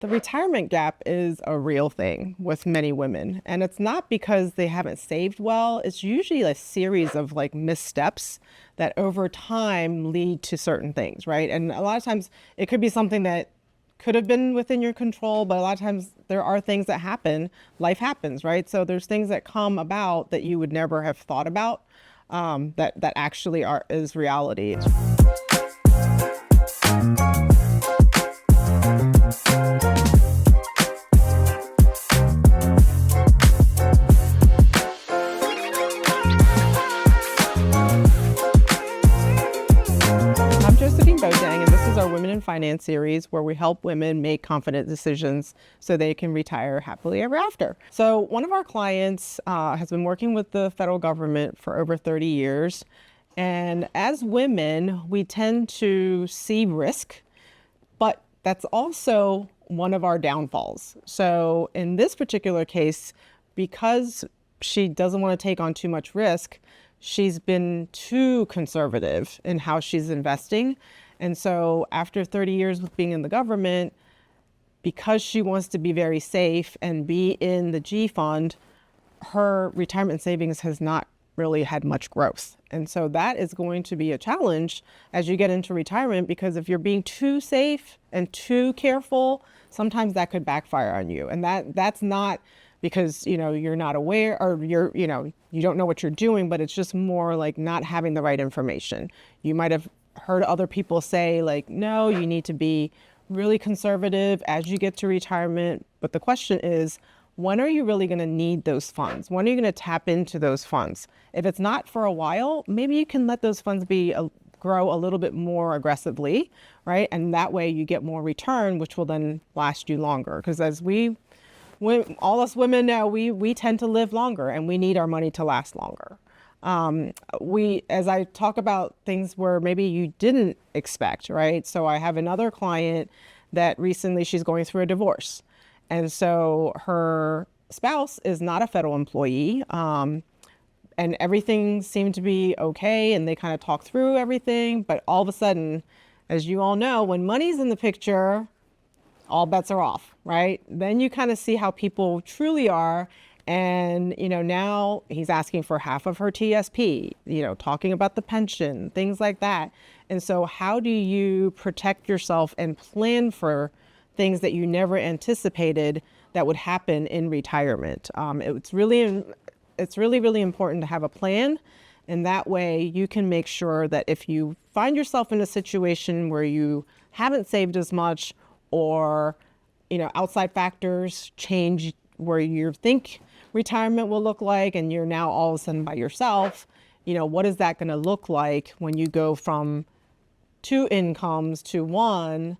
The retirement gap is a real thing with many women, and it's not because they haven't saved well. It's usually a series of like missteps that over time lead to certain things, right? And a lot of times it could be something that could have been within your control, but a lot of times there are things that happen. Life happens, right? So there's things that come about that you would never have thought about, that actually is reality. I'm Josephine Bojang, and this is our Women in Finance series where we help women make confident decisions so they can retire happily ever after. So one of our clients has been working with the federal government for over 30 years. And as women, we tend to see risk, but that's also one of our downfalls. So in this particular case, because she doesn't want to take on too much risk, she's been too conservative in how she's investing. And so after 30 years with being in the government, because she wants to be very safe and be in the G fund, her retirement savings has not really had much growth. And so that is going to be a challenge as you get into retirement, because if you're being too safe and too careful, sometimes that could backfire on you. And that's not because, you're not aware or you don't know what you're doing, but it's just more like not having the right information. You might have heard other people say like, no, you need to be really conservative as you get to retirement. But the question is, when are you really going to need those funds? When are you going to tap into those funds? If it's not for a while, maybe you can let those funds grow a little bit more aggressively, right? And that way you get more return, which will then last you longer. Because all us women know, we tend to live longer and we need our money to last longer. As I talk about things where maybe you didn't expect, right? So I have another client that recently she's going through a divorce. And so her spouse is not a federal employee, and everything seemed to be okay. And they kind of talk through everything. But all of a sudden, as you all know, when money's in the picture, all bets are off, right? Then you kind of see how people truly are. And, now he's asking for half of her TSP, talking about the pension, things like that. And so how do you protect yourself and plan for things that you never anticipated that would happen in retirement? It's really, really important to have a plan. And that way you can make sure that if you find yourself in a situation where you haven't saved as much, or, outside factors change where you think retirement will look like, and you're now all of a sudden by yourself, what is that going to look like when you go from two incomes to one?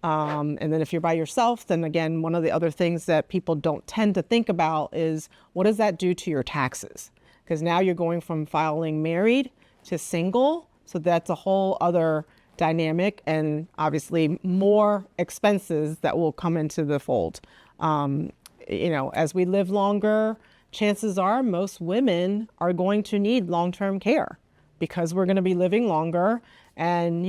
And then if you're by yourself, then again, one of the other things that people don't tend to think about is what does that do to your taxes? Because now you're going from filing married to single. So that's a whole other dynamic, and obviously more expenses that will come into the fold. As we live longer, chances are most women are going to need long-term care because we're going to be living longer, and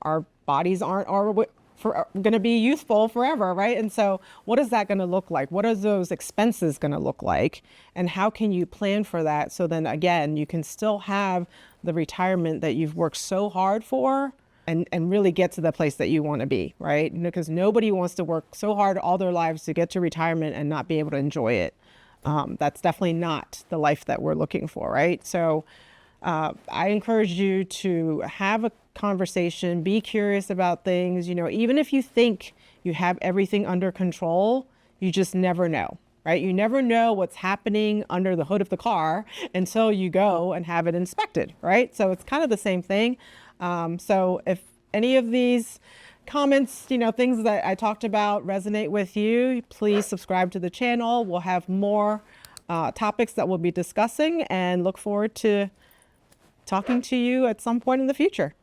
our bodies aren't going to be youthful forever, right? And so what is that going to look like? What are those expenses going to look like? And how can you plan for that so then again you can still have the retirement that you've worked so hard for, and really get to the place that you want to be, right? Because nobody wants to work so hard all their lives to get to retirement and not be able to enjoy it. That's definitely not the life that we're looking for, right? So I encourage you to have a conversation, be curious about things. Even if you think you have everything under control, you just never know, right? You never know what's happening under the hood of the car until you go and have it inspected, right? So it's kind of the same thing. So if any of these comments, things that I talked about resonate with you, please subscribe to the channel. We'll have more topics that we'll be discussing, and look forward to talking to you at some point in the future.